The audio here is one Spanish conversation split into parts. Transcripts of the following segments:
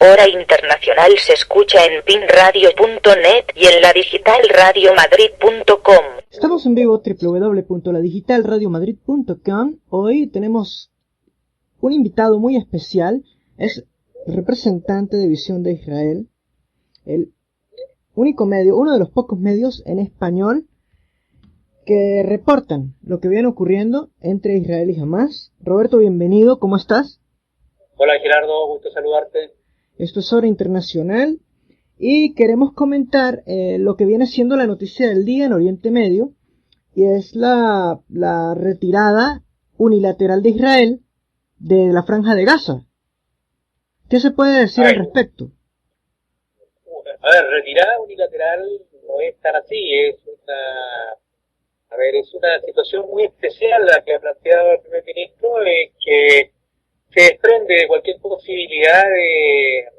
Hora Internacional se escucha en pinradio.net y en la digitalradiomadrid.com. Estamos en vivo www.ladigitalradiomadrid.com. Hoy tenemos un invitado muy especial. Es representante de Visión de Israel, el único medio, uno de los pocos medios en español que reportan lo que viene ocurriendo entre Israel y Hamás. Roberto, bienvenido, ¿cómo estás? Hola Gerardo, gusto saludarte. Esto es Hora Internacional y queremos comentar lo que viene siendo la noticia del día en Oriente Medio, y es la retirada unilateral de Israel de la Franja de Gaza. ¿Qué se puede decir al respecto? A ver, retirada unilateral no es tan así, es una situación muy especial la que ha planteado el primer ministro, que se desprende de cualquier posibilidad de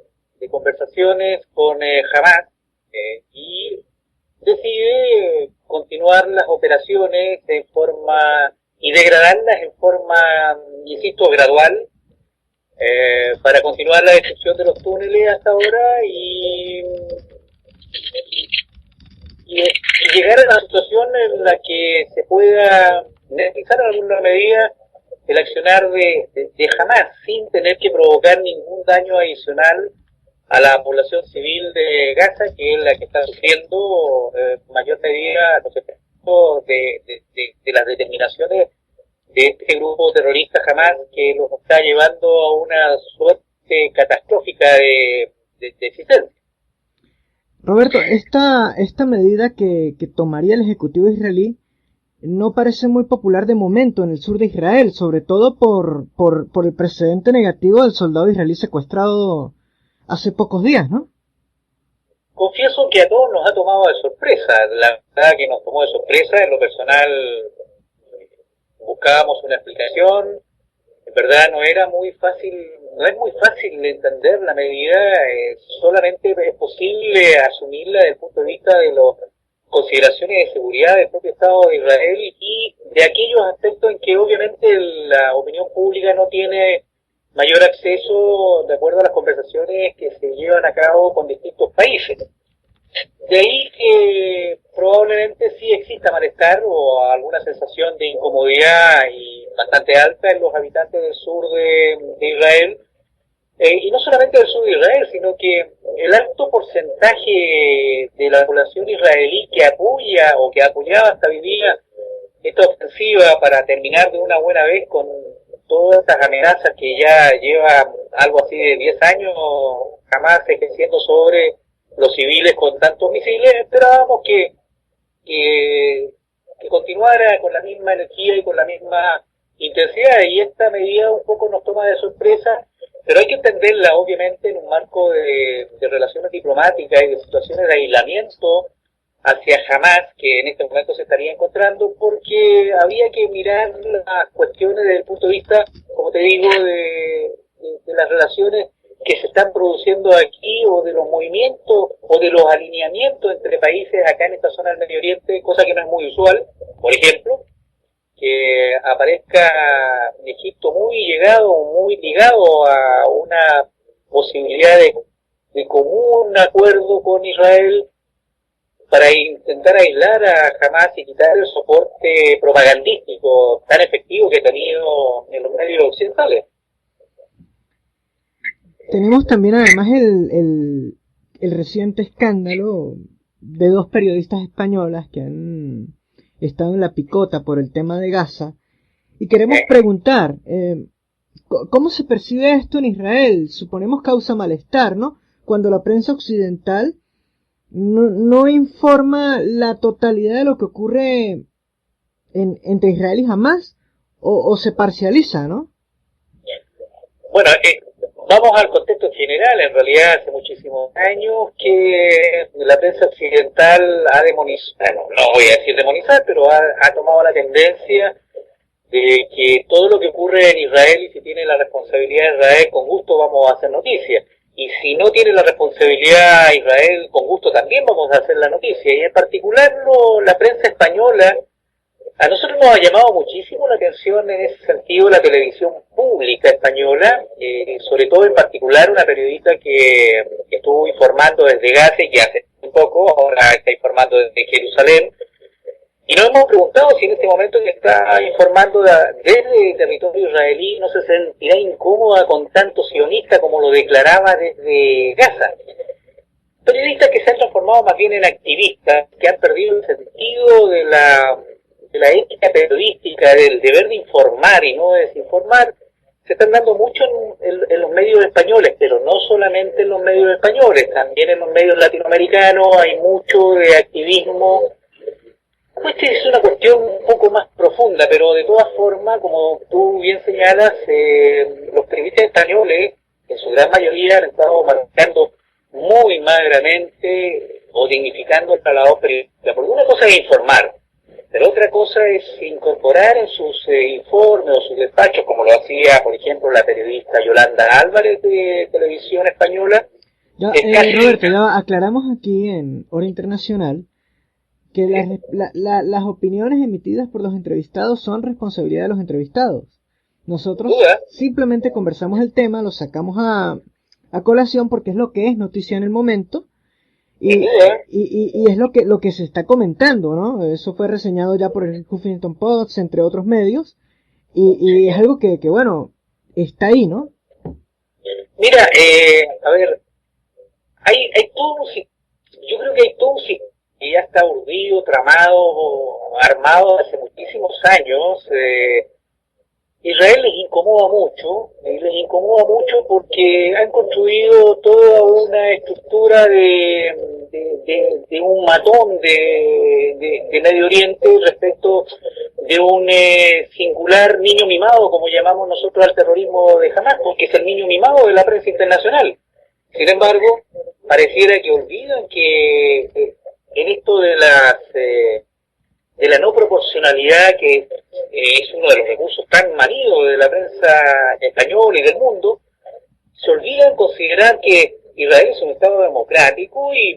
conversaciones con Hamás y decide continuar las operaciones en forma y degradarlas en forma, insisto, gradual, para continuar la destrucción de los túneles hasta ahora y llegar a una situación en la que se pueda realizar en alguna medida el accionar de Hamás sin tener que provocar ningún daño adicional a la población civil de Gaza, que es la que está sufriendo mayor medida los efectos de las determinaciones de este grupo terrorista Hamás, que los está llevando a una suerte catastrófica de existencia. Roberto, esta medida que tomaría el Ejecutivo israelí no parece muy popular de momento en el sur de Israel, sobre todo por el precedente negativo del soldado israelí secuestrado hace pocos días, ¿no? Confieso que a todos nos ha tomado de sorpresa. La verdad que nos tomó de sorpresa. En lo personal buscábamos una explicación. En verdad no es muy fácil de entender la medida. Solamente es posible asumirla desde el punto de vista de las consideraciones de seguridad del propio Estado de Israel y de aquellos aspectos en que obviamente la opinión pública no tiene mayor acceso de acuerdo a las conversaciones que se llevan a cabo con distintos países. De ahí que probablemente sí exista malestar o alguna sensación de incomodidad y bastante alta en los habitantes del sur de Israel, y no solamente del sur de Israel, sino que el alto porcentaje de la población israelí que apoya o que apoyaba hasta hoy día esta ofensiva para terminar de una buena vez con todas estas amenazas que ya lleva algo así de 10 años jamás ejerciendo sobre los civiles con tantos misiles. Esperábamos que continuara con la misma energía y con la misma intensidad, y esta medida un poco nos toma de sorpresa, pero hay que entenderla obviamente en un marco de relaciones diplomáticas y de situaciones de aislamiento hacia Hamás, que en este momento se estaría encontrando, porque había que mirar las cuestiones desde el punto de vista, como te digo, de las relaciones que se están produciendo aquí, o de los movimientos o de los alineamientos entre países acá en esta zona del Medio Oriente, cosa que no es muy usual. Por ejemplo, que aparezca Egipto muy ligado a una posibilidad de común acuerdo con Israel para intentar aislar a Hamás y quitar el soporte propagandístico tan efectivo que ha tenido en los medios occidentales. Tenemos también además el reciente escándalo de dos periodistas españolas que han estado en la picota por el tema de Gaza, y queremos preguntar, ¿cómo se percibe esto en Israel? Suponemos causa malestar, ¿no? Cuando la prensa occidental no informa la totalidad de lo que ocurre entre Israel y Hamás, o se parcializa, ¿no? Bueno, vamos al contexto general. En realidad hace muchísimos años que la prensa occidental ha demonizado, no voy a decir demonizar, pero ha tomado la tendencia de que todo lo que ocurre en Israel, y si tiene la responsabilidad de Israel, con gusto vamos a hacer noticias. Y si no tiene la responsabilidad Israel, con gusto también vamos a hacer la noticia. Y en particular la prensa española A nosotros nos ha llamado muchísimo la atención en ese sentido la televisión pública española, sobre todo en particular una periodista que estuvo informando desde Gaza y que hace un poco, ahora está informando desde Jerusalén, y nos hemos preguntado si en este momento que está informando desde el territorio israelí no se sentirá incómoda con tanto sionista como lo declaraba desde Gaza. Periodistas que se han transformado más bien en activistas, que han perdido el sentido de la ética periodística, del deber de informar y no de desinformar, se están dando mucho en los medios españoles, pero no solamente en los medios españoles, también en los medios latinoamericanos hay mucho de activismo. Pues es una cuestión un poco más profunda, pero de todas formas, como tú bien señalas, los periodistas españoles, en su gran mayoría, han estado marcando muy magramente o dignificando el labor periodística, porque una cosa es informar, pero otra cosa es incorporar en sus informes o sus despachos, como lo hacía, por ejemplo, la periodista Yolanda Álvarez de Televisión Española. Roberto, ya aclaramos aquí en Hora Internacional que las opiniones emitidas por los entrevistados son responsabilidad de los entrevistados. Nosotros simplemente conversamos el tema, lo sacamos a colación porque es lo que es noticia en el momento. Y es lo que se está comentando, ¿no? Eso fue reseñado ya por el Huffington Post, entre otros medios, y es algo que bueno, está ahí, ¿no? Mira, a ver, hay todo yo creo que hay todo un sistema que ya está urdido, tramado, armado hace muchísimos años. Israel les incomoda mucho porque han construido toda una estructura de un matón de Medio Oriente respecto de un singular niño mimado, como llamamos nosotros al terrorismo de Hamas, porque es el niño mimado de la prensa internacional. Sin embargo, pareciera que olvidan que en esto de la no proporcionalidad, que es uno de los recursos tan manidos de la prensa española y del mundo, se olvidan considerar que Israel es un Estado democrático y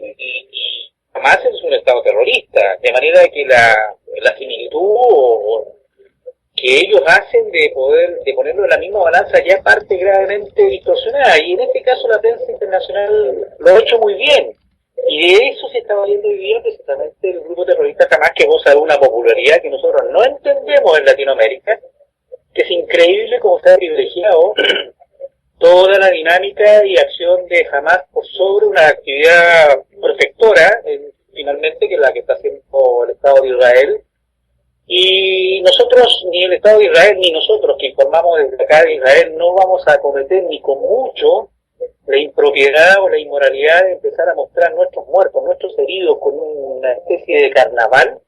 Hamas es un Estado terrorista, de manera que la similitud que ellos hacen de ponerlo en la misma balanza ya parte gravemente distorsionada, y en este caso la prensa internacional lo ha hecho muy bien. Y de eso se está valiendo hoy día precisamente el grupo terrorista Hamas, que goza de una popularidad que nosotros no entendemos en Latinoamérica, que es increíble cómo está privilegiado toda la dinámica y acción de Hamas por sobre una actividad protectora, finalmente, que es la que está haciendo el Estado de Israel. Y nosotros, ni el Estado de Israel, ni nosotros que informamos desde acá de Israel, no vamos a cometer ni con mucho la impropiedad o la inmoralidad de empezar a mostrar nuestros muertos, nuestros heridos con una especie de carnaval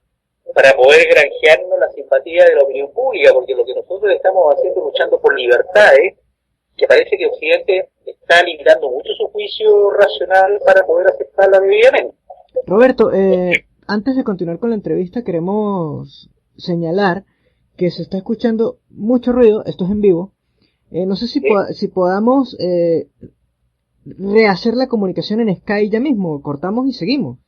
para poder granjearnos la simpatía de la opinión pública, porque lo que nosotros estamos haciendo es luchando por libertades, que parece que Occidente está limitando mucho su juicio racional para poder aceptarla debidamente. Roberto, antes de continuar con la entrevista, queremos señalar que se está escuchando mucho ruido, esto es en vivo. No sé si podamos rehacer la comunicación en Skype ya mismo. Cortamos y seguimos.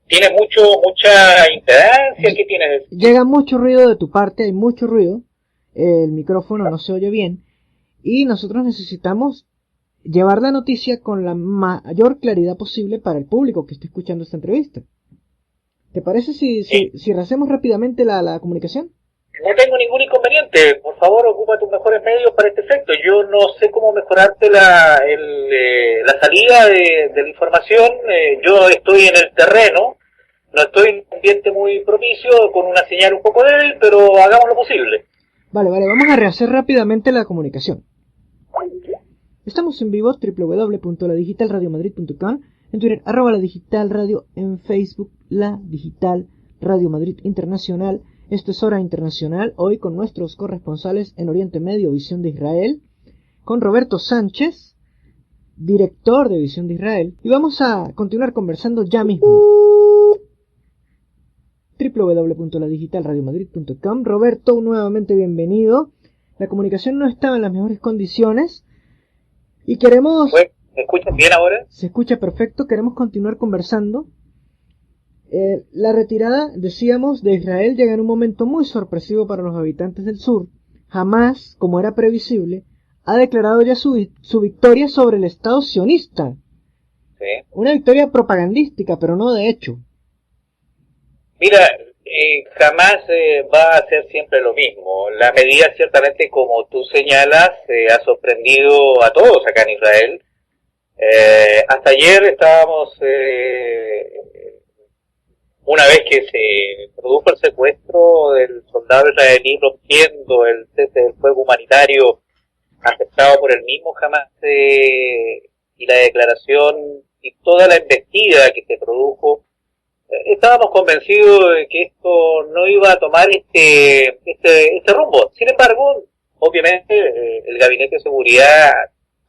¿Tienes mucha impedancia? ¿Qué tienes? Llega mucho ruido de tu parte, hay mucho ruido. El micrófono no se oye bien. Y nosotros necesitamos llevar la noticia con la mayor claridad posible para el público que esté escuchando esta entrevista. ¿Te parece si rehacemos rápidamente la comunicación? No tengo ningún inconveniente. Por favor, ocupa tus mejores medios para este efecto. Yo no sé cómo mejorarte la salida de la información. Yo estoy en el terreno. No estoy en un ambiente muy propicio, con una señal un poco débil, pero hagamos lo posible. Vale, vamos a rehacer rápidamente la comunicación. Estamos en vivo, www.ladigitalradiomadrid.com, en Twitter, @ladigitalradio, en Facebook, La Digital Radio Madrid Internacional. Esto es Hora Internacional, hoy con nuestros corresponsales en Oriente Medio, Visión de Israel, con Roberto Sánchez, director de Visión de Israel, y vamos a continuar conversando ya mismo. www.ladigitalradiomadrid.com. Roberto, nuevamente bienvenido. La comunicación no estaba en las mejores condiciones y queremos... ¿Me escuchas bien ahora? Se escucha perfecto, queremos continuar conversando. La retirada, decíamos, de Israel llega en un momento muy sorpresivo para los habitantes del sur. Jamás, como era previsible, ha declarado ya su victoria sobre el Estado sionista. Sí. Una victoria propagandística, pero no de hecho. Mira, jamás va a ser siempre lo mismo. La medida, ciertamente, como tú señalas, ha sorprendido a todos acá en Israel. Hasta ayer estábamos, una vez que se produjo el secuestro del soldado israelí, rompiendo el cese del fuego humanitario aceptado por el mismo Hamas, y la declaración y toda la embestida que se produjo, estábamos convencidos de que esto no iba a tomar este rumbo. Sin embargo, obviamente, el Gabinete de Seguridad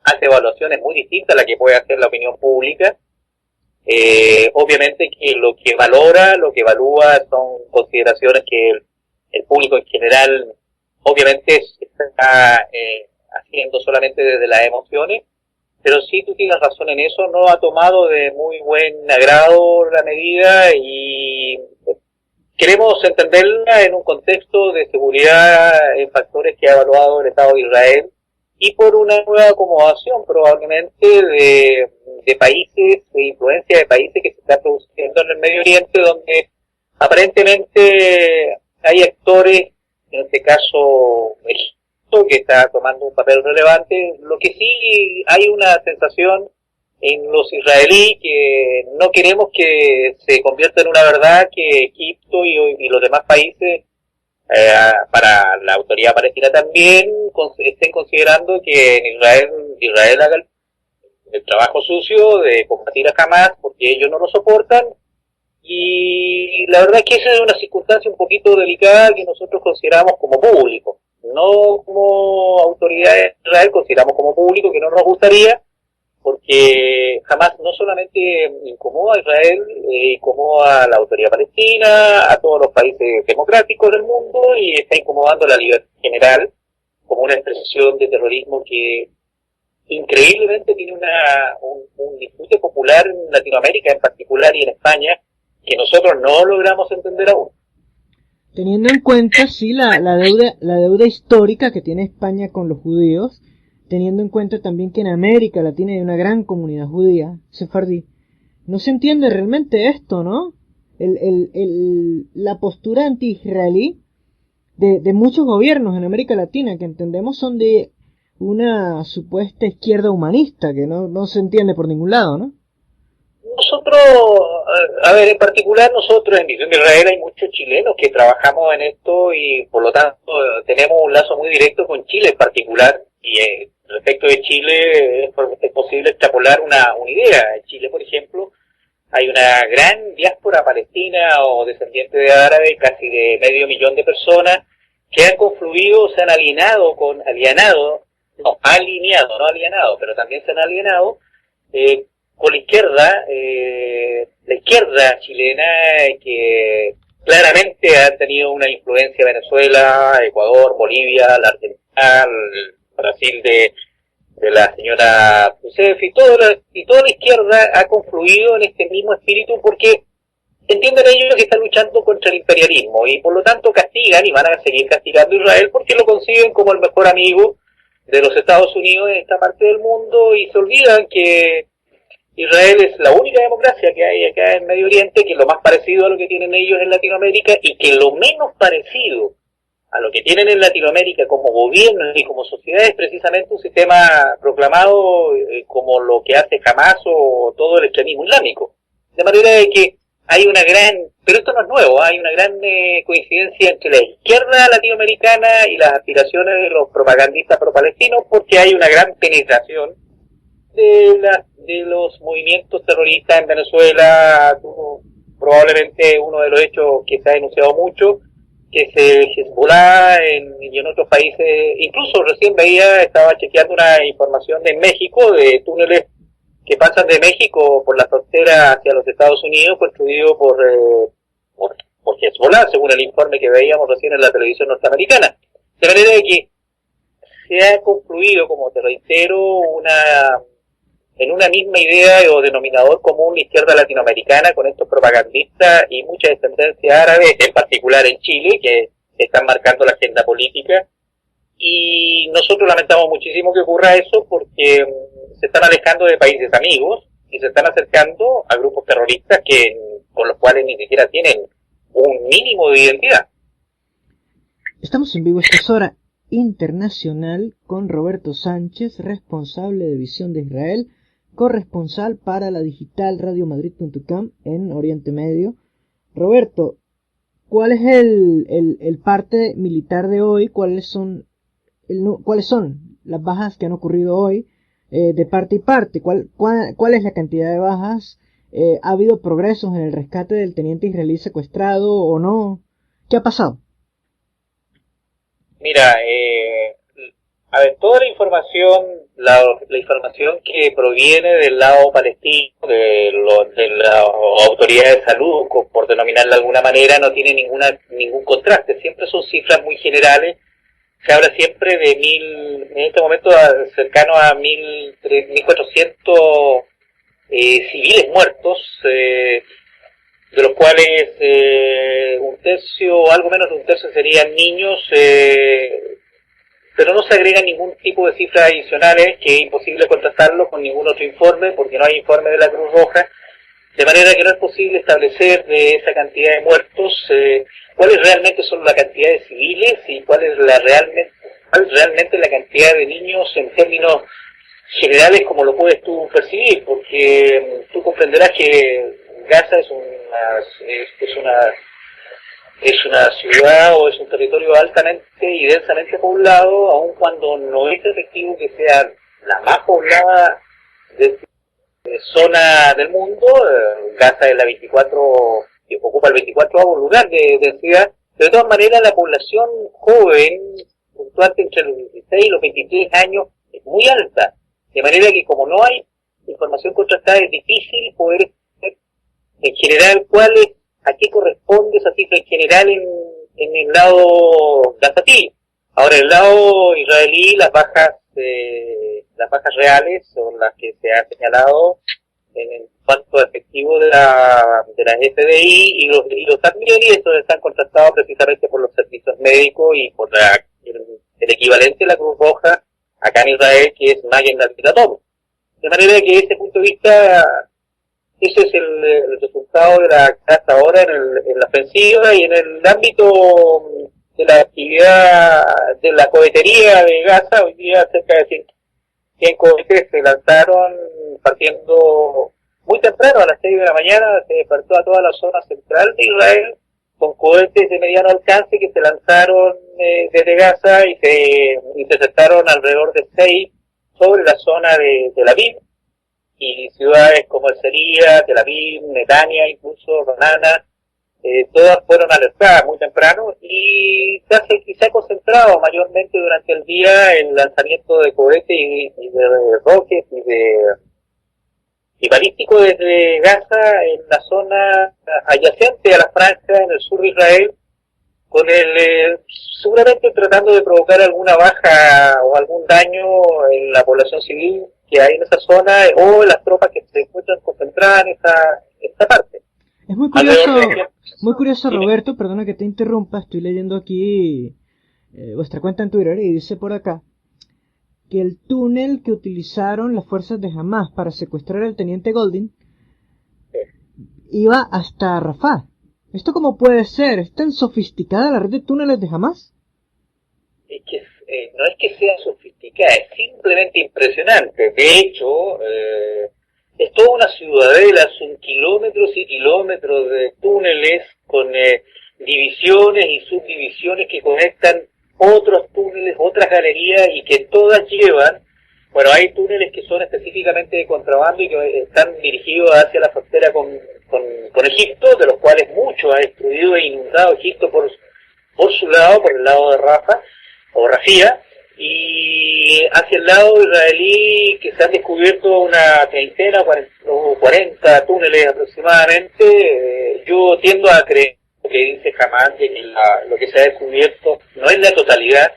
hace evaluaciones muy distintas a la que puede hacer la opinión pública. Obviamente que lo que valora, lo que evalúa son consideraciones que el público en general obviamente está haciendo solamente desde las emociones, pero sí, tú tienes razón en eso, no ha tomado de muy buen agrado la medida y queremos entenderla en un contexto de seguridad en factores que ha evaluado el Estado de Israel y por una nueva acomodación probablemente de países, de influencia de países que se están produciendo en el Medio Oriente, donde aparentemente hay actores, en este caso Egipto, que está tomando un papel relevante. Lo que sí hay una sensación en los israelíes que no queremos que se convierta en una verdad que Egipto y los demás países, para la autoridad palestina también, estén considerando que en Israel haga el trabajo sucio de combatir a Hamas porque ellos no lo soportan. Y la verdad es que esa es una circunstancia un poquito delicada que nosotros consideramos como público, no como autoridades de Israel, consideramos como público que no nos gustaría, porque Hamas no solamente incomoda a Israel, incomoda a la autoridad palestina, a todos los países democráticos del mundo, y está incomodando a la libertad general como una expresión de terrorismo que increíblemente tiene un disfrute popular en Latinoamérica en particular y en España, que nosotros no logramos entender aún. Teniendo en cuenta, sí, la deuda histórica que tiene España con los judíos, teniendo en cuenta también que en América Latina hay una gran comunidad judía, sefardí, no se entiende realmente esto, ¿no? La postura anti-israelí de muchos gobiernos en América Latina, que entendemos son de una supuesta izquierda humanista, que no se entiende por ningún lado, ¿no? Nosotros, a ver, en particular nosotros en Visión de Israel hay muchos chilenos que trabajamos en esto y por lo tanto tenemos un lazo muy directo con Chile en particular, y respecto de Chile es posible extrapolar una idea. En Chile, por ejemplo, hay una gran diáspora palestina o descendiente de árabes, casi de 500.000 de personas, que han confluido, se han alineado, pero también se han alienado con la izquierda chilena, que claramente ha tenido una influencia Venezuela, Ecuador, Bolivia, la Argentina, el Brasil de la señora Rousseff, y toda la izquierda ha confluido en este mismo espíritu porque entienden ellos que están luchando contra el imperialismo y por lo tanto castigan y van a seguir castigando a Israel porque lo conciben como el mejor amigo de los Estados Unidos en esta parte del mundo, y se olvidan que Israel es la única democracia que hay acá en Medio Oriente, que es lo más parecido a lo que tienen ellos en Latinoamérica, y que lo menos parecido a lo que tienen en Latinoamérica como gobierno y como sociedad es precisamente un sistema proclamado como lo que hace Hamas o todo el extremismo islámico. De manera de que hay una gran, pero esto no es nuevo, hay una gran coincidencia entre la izquierda latinoamericana y las aspiraciones de los propagandistas pro-palestinos, porque hay una gran penetración de los movimientos terroristas en Venezuela. Probablemente uno de los hechos que se ha denunciado mucho, que es el Hezbollah y en otros países. Incluso recién estaba chequeando una información de México, de túneles que pasan de México por la frontera hacia los Estados Unidos, construido por Hezbollah, según el informe que veíamos recién en la televisión norteamericana. De manera de que se ha concluido, como te reitero, en una misma idea o denominador común la izquierda latinoamericana con estos propagandistas y mucha descendencia árabe, en particular en Chile, que están marcando la agenda política. Y nosotros lamentamos muchísimo que ocurra eso porque se están alejando de países amigos y se están acercando a grupos terroristas con los cuales ni siquiera tienen un mínimo de identidad. Estamos en vivo, esta es Hora Internacional con Roberto Sánchez, responsable de Visión de Israel, corresponsal para la digital radiomadrid.com en Oriente Medio. Roberto, ¿cuál es el parte militar de hoy? ¿Cuáles son las bajas que han ocurrido hoy de parte y parte? ¿Cuál es la cantidad de bajas? ¿Ha habido progresos en el rescate del teniente israelí secuestrado o no? ¿Qué ha pasado? Mira, a ver, toda la información que proviene del lado palestino, de la autoridad de salud, por denominarla de alguna manera, no tiene ningún contraste. Siempre son cifras muy generales. Se habla siempre de en este momento cercano a 1.400 civiles muertos, de los cuales un tercio, algo menos de un tercio serían niños, pero no se agrega ningún tipo de cifras adicionales, que es imposible contrastarlo con ningún otro informe, porque no hay informe de la Cruz Roja, de manera que no es posible establecer de esa cantidad de muertos cuáles realmente son la cantidad de civiles y cuál es realmente la cantidad de niños en términos generales, como lo puedes tú percibir, porque tú comprenderás que Gaza es una ciudad o es un territorio altamente y densamente poblado, aun cuando no es efectivo que sea la más poblada de zona del mundo. Gaza es la 24, que ocupa el 24º lugar de densidad. De todas maneras, la población joven, fluctuante entre los 16 y los 23 años, es muy alta. De manera que como no hay información contrastada, es difícil poder saber en general a qué corresponde esa cifra en general en el lado gazatí. Ahora, en el lado israelí, las bajas reales son las que se ha señalado en cuanto a efectivo de la FBI y los también, y estos están contrastados precisamente por los servicios médicos y por el equivalente de la Cruz Roja acá en Israel, que es Magen David Adom. De manera que desde ese punto de vista, ese es el resultado de la hasta ahora en la ofensiva. Y en el ámbito de la actividad de la cohetería de Gaza, hoy día cerca de 100 cohetes se lanzaron partiendo muy temprano, a las 6 de la mañana, se despertó a toda la zona central de Israel con cohetes de mediano alcance que se lanzaron desde Gaza y se interceptaron alrededor de 6 sobre la zona de Tel Aviv y ciudades como Herzliya, Tel Aviv, Netanya, incluso Ra'anana, todas fueron alertadas muy temprano y se ha concentrado mayormente durante el día el lanzamiento de cohetes y de rockets y balísticos desde Gaza en la zona adyacente a la franja en el sur de Israel, con seguramente tratando de provocar alguna baja o algún daño en la población civil que hay en esa zona o en las tropas que se encuentran concentradas en esta parte. Es muy curioso, Roberto, perdona que te interrumpa, estoy leyendo aquí vuestra cuenta en Twitter y dice por acá que el túnel que utilizaron las fuerzas de Hamas para secuestrar al teniente Goldin iba hasta Rafah. ¿Esto cómo puede ser? ¿Es tan sofisticada la red de túneles de Hamas? Es que no es que sea sofisticada, es simplemente impresionante. De hecho, es toda una ciudadela, son kilómetros y kilómetros de túneles con divisiones y subdivisiones que conectan otros túneles, otras galerías y que todas llevan, bueno, hay túneles que son específicamente de contrabando y que están dirigidos hacia la frontera con Egipto, de los cuales muchos ha destruido e inundado Egipto por su lado, por el lado de Rafah o Rafía, y hacia el lado israelí que se han descubierto una treintena o 40 túneles aproximadamente. Yo tiendo a creer que dice Hamas de que lo que se ha descubierto no es la totalidad,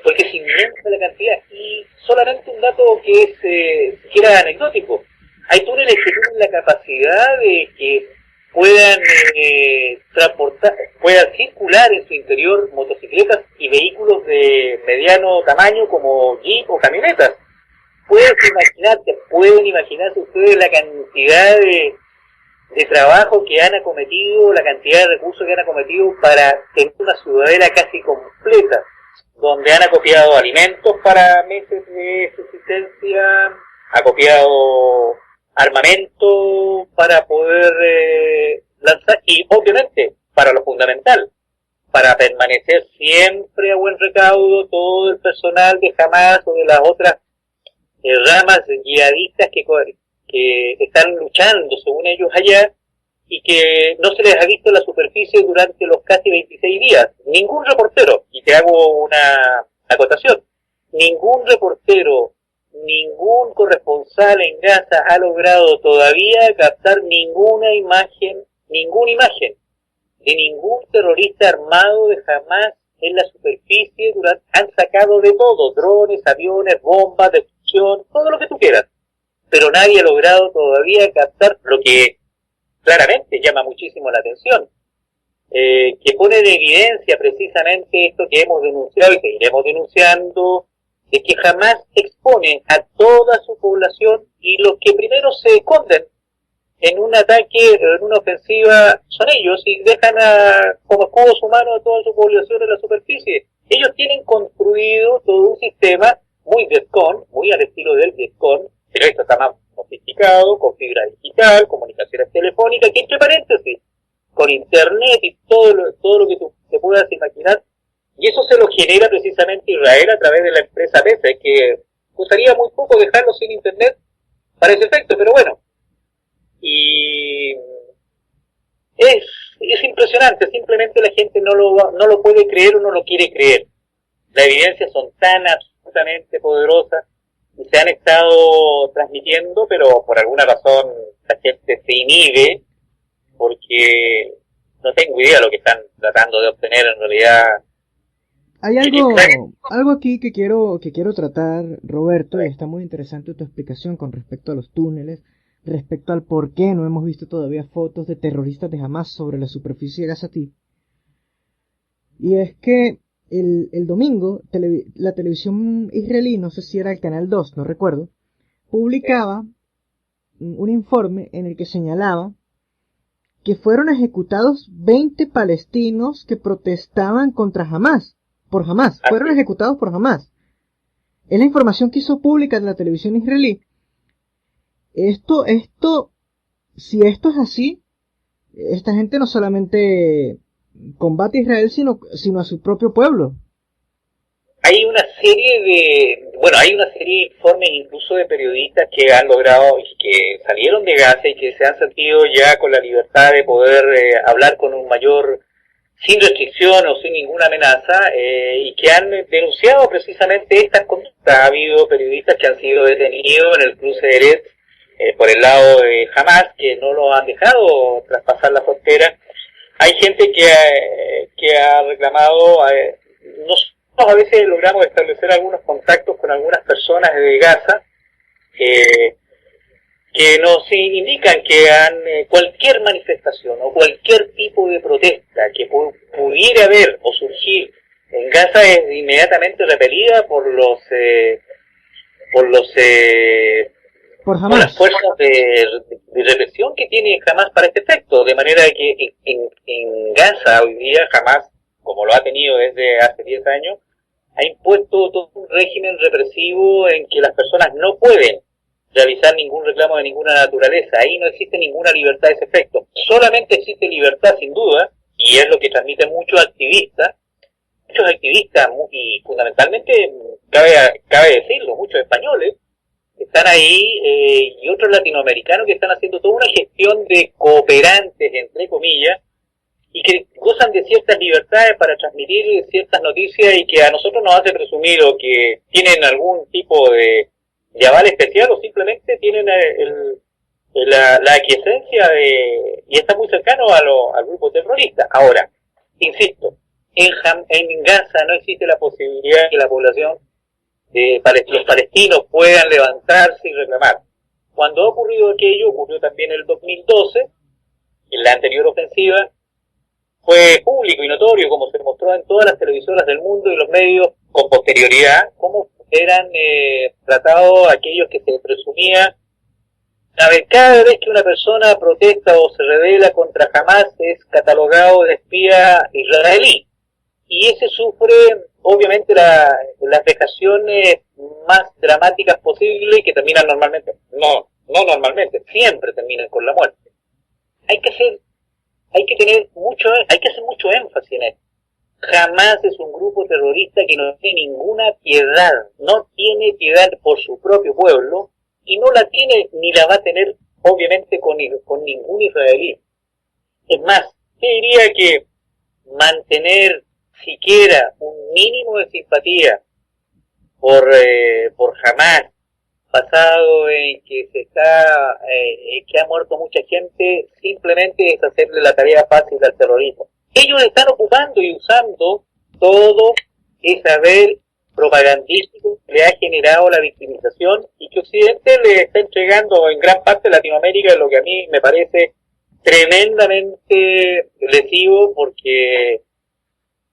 porque es inmensa la cantidad. Y solamente un dato que es siquiera anecdótico. Hay túneles que tienen la capacidad de que puedan puedan circular en su interior motocicletas y vehículos de mediano tamaño como jeep o camionetas. Pueden imaginarse ustedes la cantidad de trabajo que han acometido, la cantidad de recursos que han acometido para tener una ciudadela casi completa, donde han acopiado alimentos para meses de subsistencia, acopiado armamento para poder lanzar, y obviamente, para lo fundamental, para permanecer siempre a buen recaudo todo el personal de Hamas o de las otras ramas yihadistas que están luchando, según ellos, allá, y que no se les ha visto la superficie durante los casi 26 días. Ningún reportero, y te hago una acotación, ningún reportero, ningún corresponsal en Gaza ha logrado todavía captar ninguna imagen de ningún terrorista armado de Hamas en la superficie. Han sacado de todo, drones, aviones, bombas, destrucción, todo lo que tú quieras, pero nadie ha logrado todavía captar lo que claramente llama muchísimo la atención, que pone en evidencia precisamente esto que hemos denunciado y seguiremos denunciando, de que jamás exponen a toda su población, y los que primero se esconden en un ataque, en una ofensiva, son ellos, y dejan como escudos humanos a toda su población en la superficie. Ellos tienen construido todo un sistema muy Vietcong, muy al estilo del Vietcong, pero esto está más sofisticado, con fibra digital, comunicaciones telefónicas, que entre paréntesis, con internet y todo lo que tú te puedas imaginar. Y eso se lo genera precisamente Israel a través de la empresa Bese, que gustaría muy poco dejarlo sin internet para ese efecto, pero bueno. Y es impresionante, simplemente la gente no lo puede creer o no lo quiere creer. Las evidencias son tan absolutamente poderosas y se han estado transmitiendo, pero por alguna razón la gente se inhibe, porque no tengo idea de lo que están tratando de obtener en realidad. Hay algo aquí que quiero tratar, Roberto, y está muy interesante tu explicación con respecto a los túneles, respecto al por qué no hemos visto todavía fotos de terroristas de Hamas sobre la superficie de Gazatí. Y es que el domingo la televisión israelí, no sé si era el Canal 2, no recuerdo, publicaba un informe en el que señalaba que fueron ejecutados 20 palestinos que protestaban contra Hamas. Por Hamas, fueron ejecutados por Hamas. Es la información que hizo pública de la televisión israelí. Si esto es así, esta gente no solamente combate a Israel, sino a su propio pueblo. Hay una serie de informes incluso de periodistas que han logrado, y que salieron de Gaza y que se han sentido ya con la libertad de poder hablar con un mayor, sin restricción o sin ninguna amenaza, y que han denunciado precisamente estas conductas. Ha habido periodistas que han sido detenidos en el cruce de Erez por el lado de Hamas, que no lo han dejado traspasar la frontera. Hay gente que ha reclamado, nosotros a veces logramos establecer algunos contactos con algunas personas de Gaza, que nos indican que cualquier manifestación o cualquier tipo de protesta que pudiera haber o surgir en Gaza es inmediatamente repelida por las fuerzas de represión que tiene Hamas para este efecto, de manera que en Gaza hoy día Hamas, como lo ha tenido desde hace 10 años, ha impuesto todo un régimen represivo en que las personas no pueden realizar ningún reclamo de ninguna naturaleza. Ahí no existe ninguna libertad de ese efecto. Solamente existe libertad, sin duda, y es lo que transmiten muchos activistas, y fundamentalmente, cabe decirlo, muchos españoles, que están ahí, y otros latinoamericanos que están haciendo toda una gestión de cooperantes, entre comillas, y que gozan de ciertas libertades para transmitir ciertas noticias, y que a nosotros nos hace presumir o que tienen algún tipo de aval especial, o simplemente tienen la aquiescencia y está muy cercano al grupo terrorista. Ahora, insisto, en Gaza no existe la posibilidad de que la población, los palestinos, puedan levantarse y reclamar. Cuando ha ocurrido aquello, ocurrió también en el 2012, en la anterior ofensiva, fue público y notorio, como se mostró en todas las televisoras del mundo y los medios con posterioridad, cómo eran tratados aquellos que se presumía. A ver, cada vez que una persona protesta o se rebela contra Hamás es catalogado de espía israelí. Y ese sufre, obviamente, las vejaciones más dramáticas posibles, que terminan normalmente, no normalmente, siempre terminan con la muerte. Hay que hacer mucho énfasis en esto. Jamás es un grupo terrorista que no tiene ninguna piedad, no tiene piedad por su propio pueblo, y no la tiene ni la va a tener, obviamente, con ningún israelí. Es más, te diría que mantener siquiera un mínimo de simpatía por Hamás, basado en que que ha muerto mucha gente, simplemente es hacerle la tarea fácil al terrorismo. Ellos están ocupando y usando todo ese haber propagandístico que le ha generado la victimización y que Occidente le está entregando en gran parte de Latinoamérica, lo que a mí me parece tremendamente lesivo, porque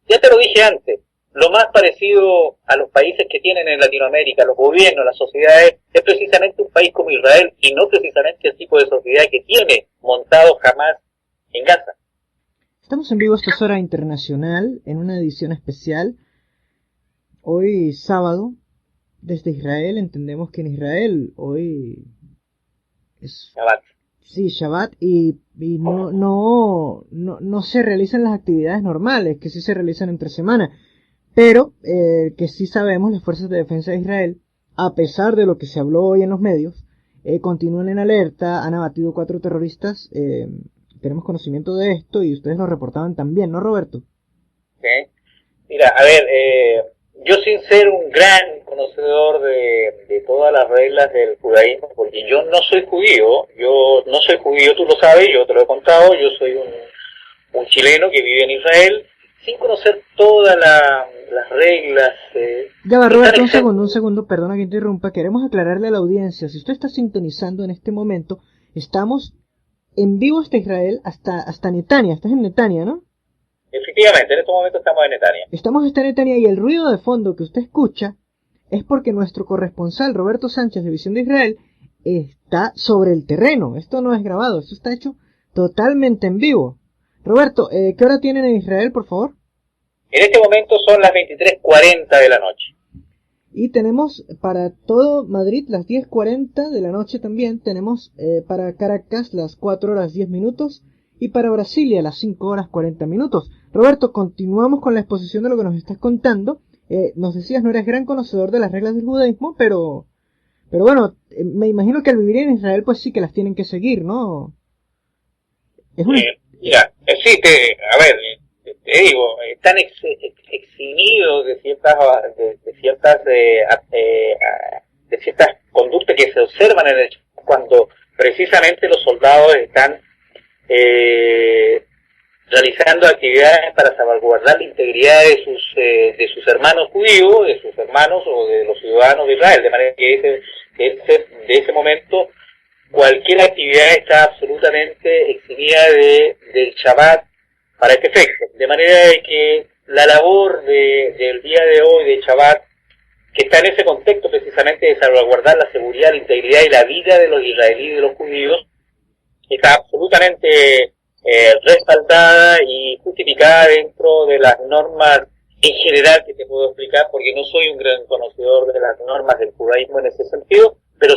ya te lo dije antes, lo más parecido a los países que tienen en Latinoamérica, los gobiernos, las sociedades, es precisamente un país como Israel y no precisamente el tipo de sociedad que tiene montado Hamás en Gaza. Estamos en vivo, esta es Hora Internacional, en una edición especial. Hoy sábado, desde Israel, entendemos que en Israel hoy es Shabbat. Sí, Shabbat, y no se realizan las actividades normales, que sí se realizan entre semana, pero que sí sabemos, las fuerzas de defensa de Israel, a pesar de lo que se habló hoy en los medios, continúan en alerta, han abatido 4 terroristas, tenemos conocimiento de esto y ustedes lo reportaban también, ¿no, Roberto? Sí. Mira, a ver, yo sin ser un gran conocedor de todas las reglas del judaísmo, porque yo no soy judío, tú lo sabes, yo te lo he contado, yo soy un chileno que vive en Israel, sin conocer todas las reglas. Ya va, Roberto, un segundo, perdona que interrumpa, queremos aclararle a la audiencia, si usted está sintonizando en este momento, estamos en vivo hasta Israel, hasta Netania, estás en Netania, ¿no? Efectivamente, en estos momentos estamos en Netania. Estamos en Netania y el ruido de fondo que usted escucha es porque nuestro corresponsal Roberto Sánchez de Visión de Israel está sobre el terreno. Esto no es grabado, esto está hecho totalmente en vivo. Roberto, ¿qué hora tienen en Israel, por favor? En este momento son las 23:40 de la noche. Y tenemos para todo Madrid las 10:40 de la noche también. Tenemos para Caracas las 4:10 y para Brasilia las 5:40. Roberto, continuamos con la exposición de lo que nos estás contando. Nos decías, no eres gran conocedor de las reglas del judaísmo, pero bueno, me imagino que al vivir en Israel pues sí que las tienen que seguir, ¿no? Mira, sí, te digo, están eximidos de ciertas conductas que se observan en el cuando precisamente los soldados están realizando actividades para salvaguardar la integridad de sus hermanos judíos, de sus hermanos o de los ciudadanos de Israel, de manera que de ese momento cualquier actividad está absolutamente eximida del Shabbat para este efecto, de manera de que la labor del día de hoy de Shabbat, que está en ese contexto precisamente de salvaguardar la seguridad, la integridad y la vida de los israelíes y de los judíos, está absolutamente respaldada y justificada dentro de las normas en general que te puedo explicar, porque no soy un gran conocedor de las normas del judaísmo en ese sentido, pero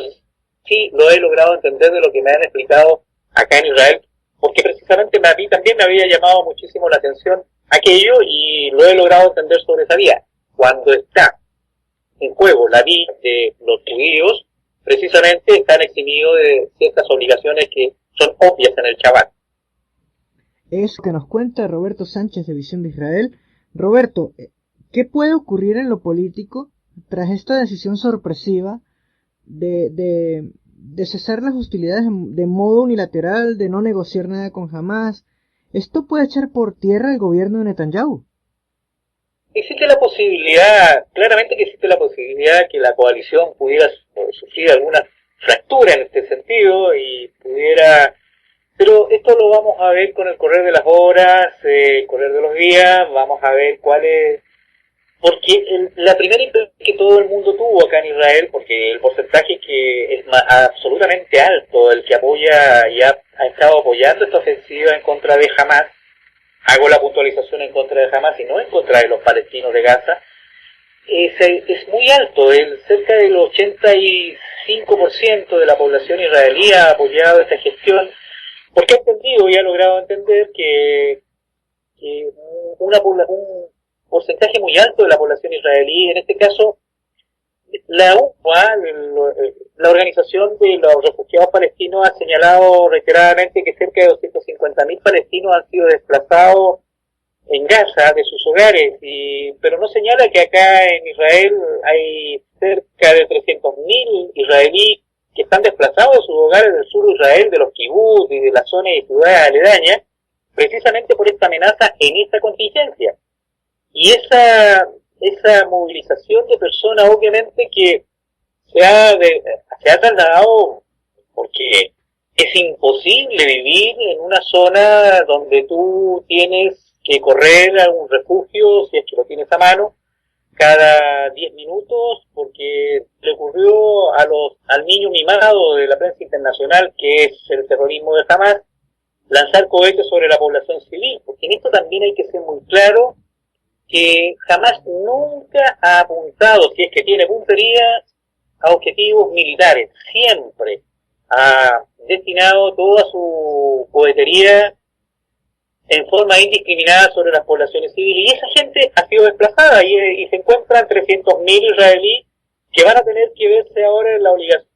sí lo he logrado entender de lo que me han explicado acá en Israel, porque precisamente a mí también me había llamado muchísimo la atención aquello y lo he logrado entender sobre esa vía. Cuando está en juego la vida de los judíos, precisamente están eximidos de ciertas obligaciones que son obvias en el Shabbat. Es que nos cuenta Roberto Sánchez de Visión de Israel. Roberto, ¿qué puede ocurrir en lo político tras esta decisión sorpresiva de cesar las hostilidades de modo unilateral, de no negociar nada con Hamás? ¿Esto puede echar por tierra el gobierno de Netanyahu? Existe la posibilidad, claramente que existe la posibilidad que la coalición pudiera sufrir algunas fractura en este sentido y pudiera... Pero esto lo vamos a ver con el correr de las horas, el correr de los días, vamos a ver cuál es... Porque la primera impresión que todo el mundo tuvo acá en Israel, porque el porcentaje que es absolutamente alto, el que apoya y ha estado apoyando esta ofensiva en contra de Hamas, hago la puntualización en contra de Hamas y no en contra de los palestinos de Gaza, es muy alto, cerca del 85% de la población israelí ha apoyado esta gestión, porque ha entendido y ha logrado entender que un porcentaje muy alto de la población israelí, en este caso la UNRWA, la organización de los refugiados palestinos, ha señalado reiteradamente que cerca de 250.000 palestinos han sido desplazados en Gaza de sus hogares, pero no señala que acá en Israel hay cerca de 300.000 israelíes que están desplazados de sus hogares del sur de Israel, de los kibbutz y de las zonas y ciudades aledañas, precisamente por esta amenaza en esta contingencia. Y esa movilización de personas, obviamente que se ha trasladado, porque es imposible vivir en una zona donde tú tienes que correr a un refugio, si es que lo tienes a mano, cada 10 minutos, porque le ocurrió al niño mimado de la prensa internacional, que es el terrorismo de Hamas, lanzar cohetes sobre la población civil, porque en esto también hay que ser muy claro, que Hamas nunca ha apuntado, si es que tiene puntería, a objetivos militares. Siempre ha destinado toda su cohetería en forma indiscriminada sobre las poblaciones civiles. Y esa gente ha sido desplazada y se encuentran 300.000 israelíes que van a tener que verse ahora en la obligación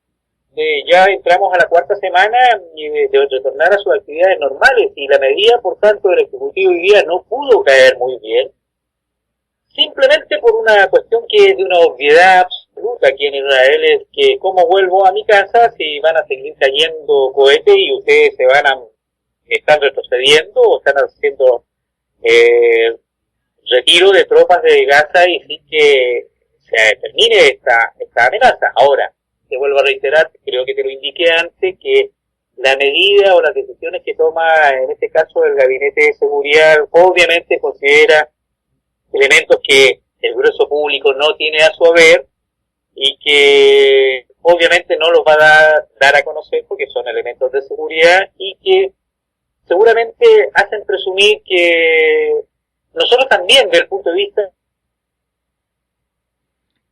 de, ya entramos a la cuarta semana, y de retornar a sus actividades normales. Y la medida, por tanto, del Ejecutivo hoy día no pudo caer muy bien, simplemente por una cuestión que es de una obviedad absoluta aquí en Israel, es que cómo vuelvo a mi casa si van a seguir cayendo cohetes y ustedes están retrocediendo o están haciendo retiro de tropas de Gaza y sin que se termine esta amenaza. Ahora, te vuelvo a reiterar, creo que te lo indiqué antes, que la medida o las decisiones que toma en este caso el Gabinete de Seguridad obviamente considera elementos que el grueso público no tiene a su haber y que obviamente no los va a dar a conocer porque son elementos de seguridad y que seguramente hacen presumir que nosotros también, desde el punto de vista...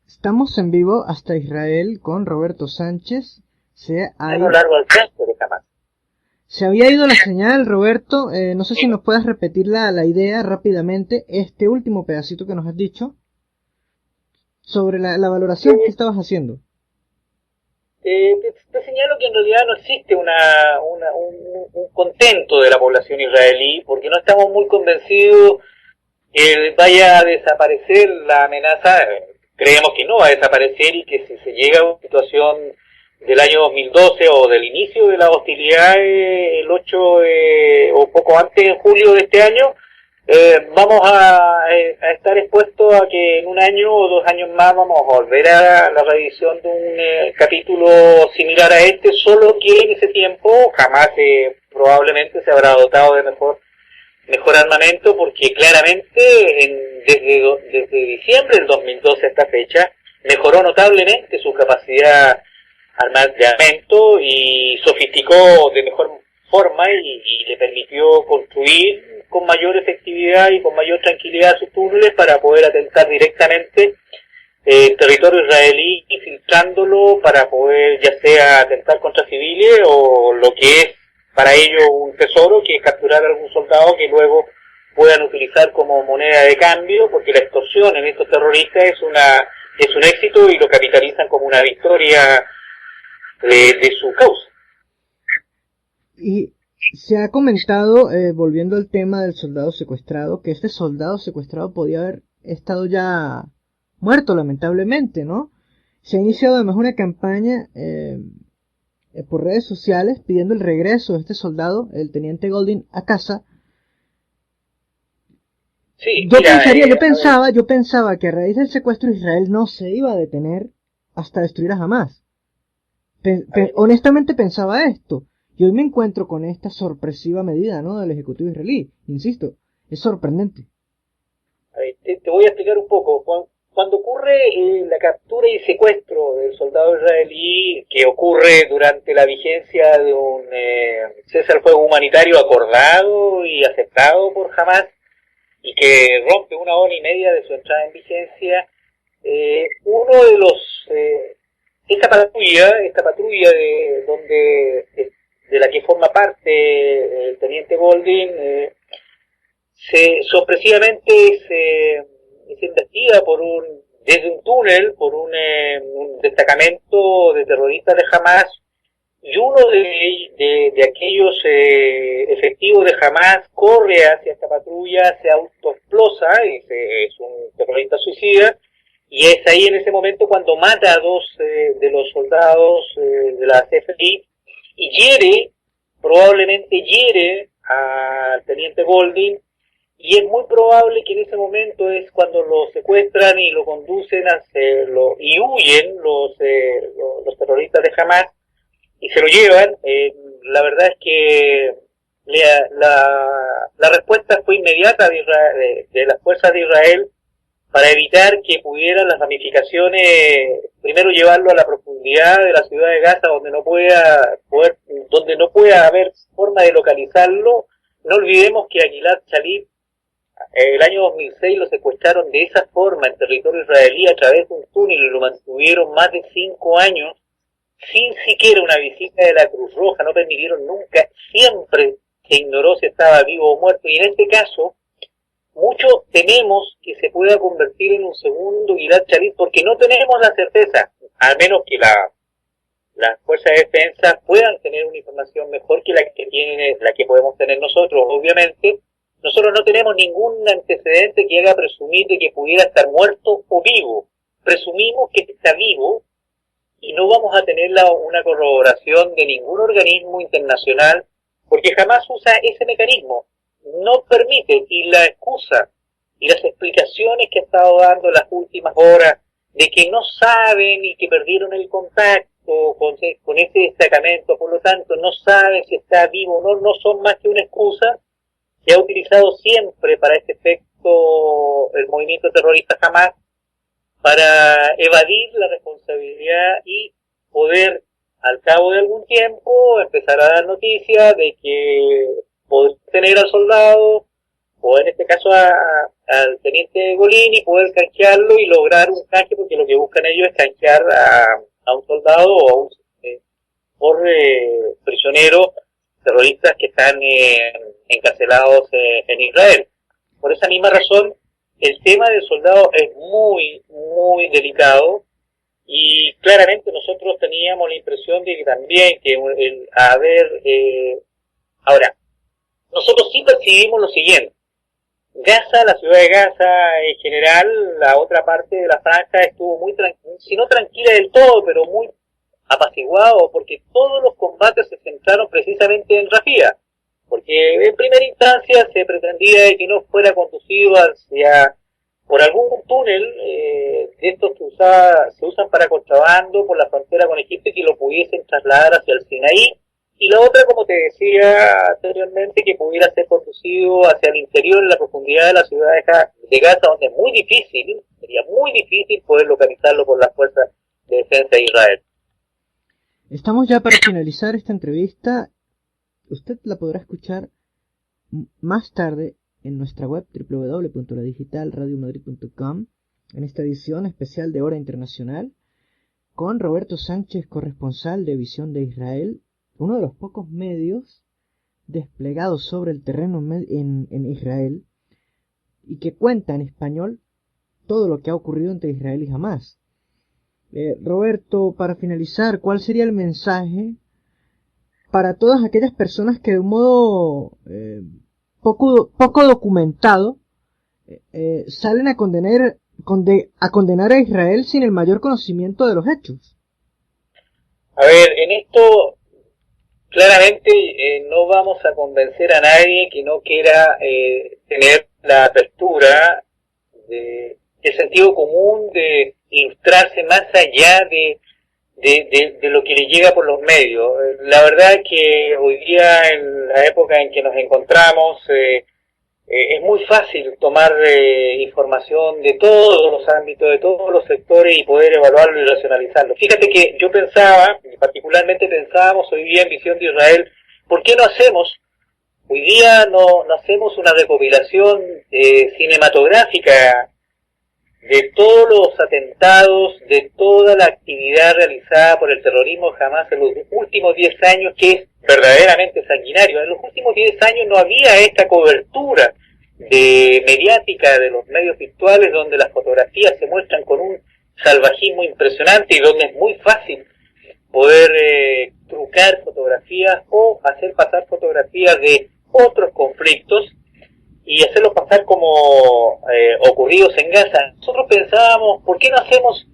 Estamos en vivo hasta Israel con Roberto Sánchez. A lo largo alcance de Hamas. Se había ido la señal, Roberto. No sé si nos puedes repetir la idea rápidamente, este último pedacito que nos has dicho, sobre la valoración que estabas haciendo. Te señalo que en realidad no existe un contento de la población israelí, porque no estamos muy convencidos que vaya a desaparecer la amenaza. Creemos que no va a desaparecer y que si se llega a una situación del año 2012 o del inicio de la hostilidad el 8 o poco antes, en julio de este año, vamos a estar expuestos a que en un año o 2 años más vamos a volver a la revisión de un capítulo similar a este, solo que en ese tiempo jamás probablemente se habrá dotado de mejor armamento, porque claramente desde diciembre del 2012 a esta fecha mejoró notablemente su capacidad de armamento y sofisticó de mejor forma y le permitió construir con mayor efectividad y con mayor tranquilidad sus túneles para poder atentar directamente el territorio israelí, filtrándolo para poder ya sea atentar contra civiles o lo que es para ellos un tesoro, que es capturar a algún soldado que luego puedan utilizar como moneda de cambio, porque la extorsión en estos terroristas es un éxito y lo capitalizan como una victoria de su causa. Y se ha comentado, volviendo al tema del soldado secuestrado, que este soldado secuestrado podía haber estado ya muerto, lamentablemente, ¿no? Se ha iniciado además una campaña por redes sociales pidiendo el regreso de este soldado, el teniente Goldin, a casa. Sí, yo pensaba que a raíz del secuestro Israel no se iba a detener hasta destruir a Hamas. honestamente pensaba esto. Y hoy me encuentro con esta sorpresiva medida, ¿no?, del Ejecutivo israelí. Insisto, es sorprendente. A ver, te voy a explicar un poco. Cuando ocurre la captura y secuestro del soldado israelí, que ocurre durante la vigencia de un cese al fuego humanitario acordado y aceptado por Hamas, y que rompe 1 hora y media de su entrada en vigencia, uno de los esta patrulla de la que forma parte el teniente Goldin, sorpresivamente es investida desde un túnel por un destacamento de terroristas de Hamas, y uno de aquellos efectivos de Hamas corre hacia esta patrulla, se autoexplosa, es un terrorista suicida, y es ahí en ese momento cuando mata a 2 de los soldados de la CFI y probablemente hiere al teniente Goldin, y es muy probable que en ese momento es cuando lo secuestran y lo conducen y huyen los terroristas de Hamas y se lo llevan. La verdad es que la respuesta fue inmediata de las fuerzas de Israel para evitar que pudieran las ramificaciones, primero llevarlo a la profundidad de la ciudad de Gaza, donde no pueda haber forma de localizarlo. No olvidemos que a Gilad Shalit el año 2006 lo secuestraron de esa forma en territorio israelí a través de un túnel y lo mantuvieron más de 5 años sin siquiera una visita de la Cruz Roja, no permitieron nunca, siempre se ignoró si estaba vivo o muerto, y en este caso mucho tememos que se pueda convertir en un segundo Gilad Shalit, porque no tenemos la certeza, al menos que las fuerzas de defensa puedan tener una información mejor que la que podemos tener nosotros. Obviamente nosotros no tenemos ningún antecedente que haga presumir de que pudiera estar muerto o vivo. Presumimos que está vivo y no vamos a tener una corroboración de ningún organismo internacional, porque jamás usa ese mecanismo. No permite, y la excusa y las explicaciones que ha estado dando en las últimas horas de que no saben y que perdieron el contacto con ese destacamento, por lo tanto no saben si está vivo o no son más que una excusa que ha utilizado siempre para este efecto el movimiento terrorista Hamas, para evadir la responsabilidad y poder, al cabo de algún tiempo, empezar a dar noticias de que poder tener al soldado, o en este caso al teniente Golín, y poder canjearlo y lograr un canje, porque lo que buscan ellos es canjear a un soldado o a un prisionero terroristas que están encarcelados en Israel. Por esa misma razón, el tema del soldado es muy, muy delicado, y claramente nosotros teníamos la impresión de que también ahora, nosotros sí percibimos lo siguiente: Gaza, la ciudad de Gaza en general, la otra parte de la franja estuvo muy si no tranquila del todo, pero muy apaciguado, porque todos los combates se centraron precisamente en Rafía, porque en primera instancia se pretendía de que no fuera conducido por algún túnel de estos que se usan para contrabando por la frontera con Egipto, y que lo pudiesen trasladar hacia el Sinaí, y la otra, como te decía anteriormente, que pudiera ser conducido hacia el interior, en la profundidad de la ciudad de Gaza, donde sería muy difícil poder localizarlo por las fuerzas de defensa de Israel. Estamos ya para finalizar esta entrevista. Usted la podrá escuchar más tarde en nuestra web www.ladigitalradiomadrid.com, en esta edición especial de Hora Internacional, con Roberto Sánchez, corresponsal de Visión de Israel, uno de los pocos medios desplegados sobre el terreno en Israel, y que cuenta en español todo lo que ha ocurrido entre Israel y Hamás. Roberto, para finalizar, ¿cuál sería el mensaje para todas aquellas personas que de un modo poco documentado salen a condenar a Israel sin el mayor conocimiento de los hechos? A ver, en esto claramente no vamos a convencer a nadie que no quiera tener la apertura de sentido común, de ilustrarse más allá de de lo que le llega por los medios. La verdad es que hoy día, en la época en que nos encontramos, es muy fácil tomar información de todos los ámbitos, de todos los sectores y poder evaluarlo y racionalizarlo. Fíjate que yo pensaba, particularmente pensábamos hoy día en Visión de Israel, ¿por qué no hacemos, hoy día no hacemos una recopilación cinematográfica de todos los atentados, de toda la actividad realizada por el terrorismo Hamás en los últimos 10 años, que es verdaderamente sanguinario? En los últimos 10 años no había esta cobertura mediática de los medios virtuales, donde las fotografías se muestran con un salvajismo impresionante y donde es muy fácil poder trucar fotografías o hacer pasar fotografías de otros conflictos y hacerlos pasar como ocurridos en Gaza. Nosotros pensábamos, ¿por qué no hacemos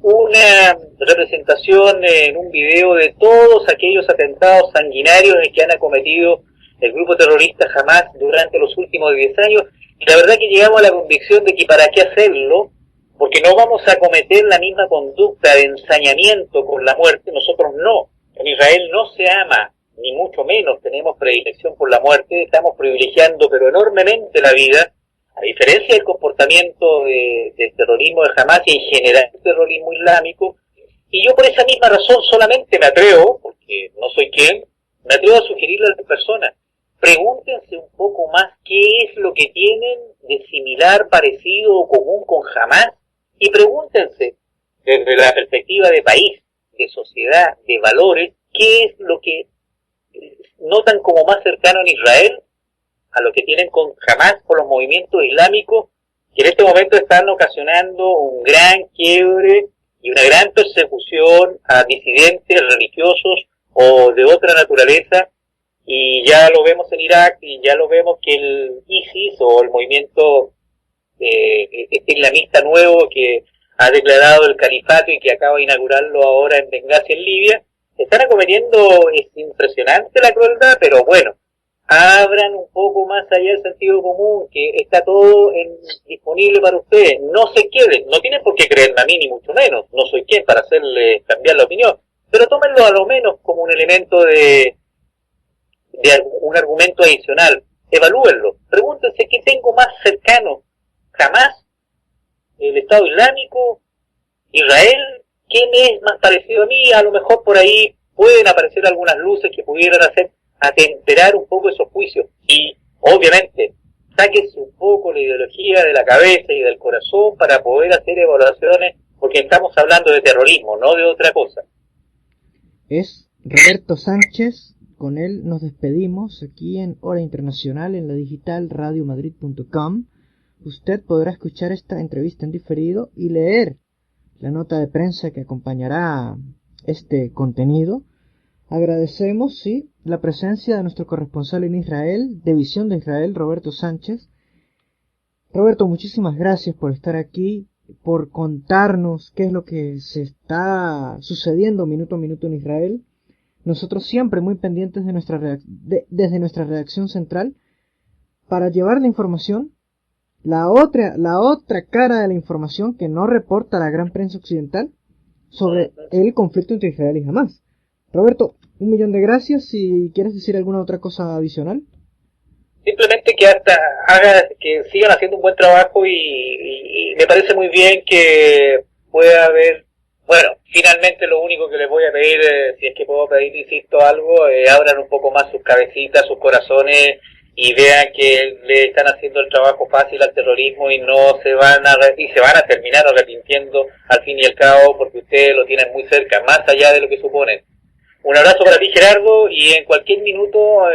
una representación en un video de todos aquellos atentados sanguinarios que han acometido el grupo terrorista Hamás durante los últimos 10 años? Y la verdad que llegamos a la convicción de que para qué hacerlo, porque no vamos a cometer la misma conducta de ensañamiento con la muerte. Nosotros no. En Israel no se ama, ni mucho menos tenemos predilección por la muerte. Estamos privilegiando pero enormemente la vida, a diferencia del comportamiento del terrorismo de Hamás y en general el terrorismo islámico. Y yo por esa misma razón solamente me atrevo, porque no soy quien, me atrevo a sugerirle a las personas: pregúntense un poco más qué es lo que tienen de similar, parecido o común con Hamás, y pregúntense desde la perspectiva de país, de sociedad, de valores, qué es lo que notan como más cercano en Israel a lo que tienen con Hamás o los movimientos islámicos, que en este momento están ocasionando un gran quiebre y una gran persecución a disidentes religiosos o de otra naturaleza. Y ya lo vemos en Irak, y ya lo vemos que el ISIS o el movimiento islamista nuevo que ha declarado el califato y que acaba de inaugurarlo ahora en Benghazi, en Libia, están acometiendo. Es impresionante la crueldad, pero bueno, abran un poco más allá el sentido común, que está todo disponible para ustedes. No se queden, no tienen por qué creerme a mí, ni mucho menos, no soy quien para hacerle cambiar la opinión, pero tómenlo a lo menos como un elemento de un argumento adicional. Evalúenlo, pregúntense qué tengo más cercano: Hamás, el Estado Islámico, Israel. ¿Quién es más parecido a mí? A lo mejor por ahí pueden aparecer algunas luces que pudieran hacer atemperar un poco esos juicios. Y obviamente sáquense un poco la ideología de la cabeza y del corazón para poder hacer evaluaciones, porque estamos hablando de terrorismo, no de otra cosa. Es Roberto Sánchez. Con él nos despedimos aquí en Hora Internacional en la digital radiomadrid.com. Usted podrá escuchar esta entrevista en diferido y leer la nota de prensa que acompañará este contenido. Agradecemos, sí, la presencia de nuestro corresponsal en Israel, de Visión de Israel, Roberto Sánchez. Roberto, muchísimas gracias por estar aquí, por contarnos qué es lo que se está sucediendo minuto a minuto en Israel. Nosotros siempre muy pendientes de desde nuestra redacción central para llevar la información, la otra cara de la información que no reporta la gran prensa occidental sobre el conflicto entre Israel y Hamás. Roberto, 1.000.000 de gracias. Si quieres decir alguna otra cosa adicional. Simplemente que sigan haciendo un buen trabajo y me parece muy bien que pueda haber. Bueno, finalmente lo único que les voy a pedir, si es que puedo pedir, insisto, algo, abran un poco más sus cabecitas, sus corazones, y vean que le están haciendo el trabajo fácil al terrorismo y se van a terminar arrepintiendo al fin y al cabo, porque ustedes lo tienen muy cerca, más allá de lo que suponen. Un abrazo para ti, Gerardo, y en cualquier minuto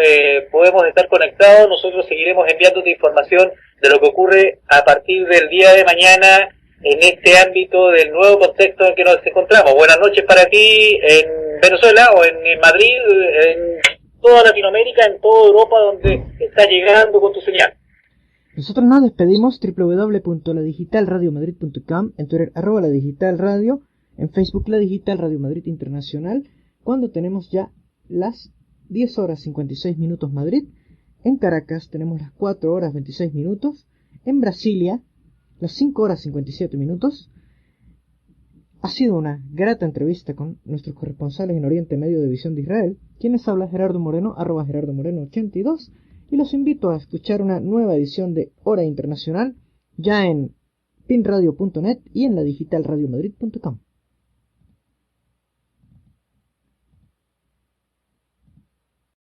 podemos estar conectados. Nosotros seguiremos enviándote información de lo que ocurre a partir del día de mañana en este ámbito del nuevo contexto en que nos encontramos. Buenas noches para ti en Venezuela o en Madrid, en toda Latinoamérica, en toda Europa, donde estás llegando con tu señal. Nosotros nos despedimos. www.ladigitalradiomadrid.com, en Twitter @ladigitalradio, en Facebook La Digital Radio Madrid Internacional, cuando tenemos ya las 10 horas 56 minutos Madrid. En Caracas tenemos las 4 horas 26 minutos. En Brasilia las 5 horas 57 minutos. Ha sido una grata entrevista con nuestros corresponsales en Oriente Medio de Visión de Israel, quienes habla Gerardo Moreno, @GerardoMoreno82, y los invito a escuchar una nueva edición de Hora Internacional, ya en pinradio.net y en la digitalradiomadrid.com.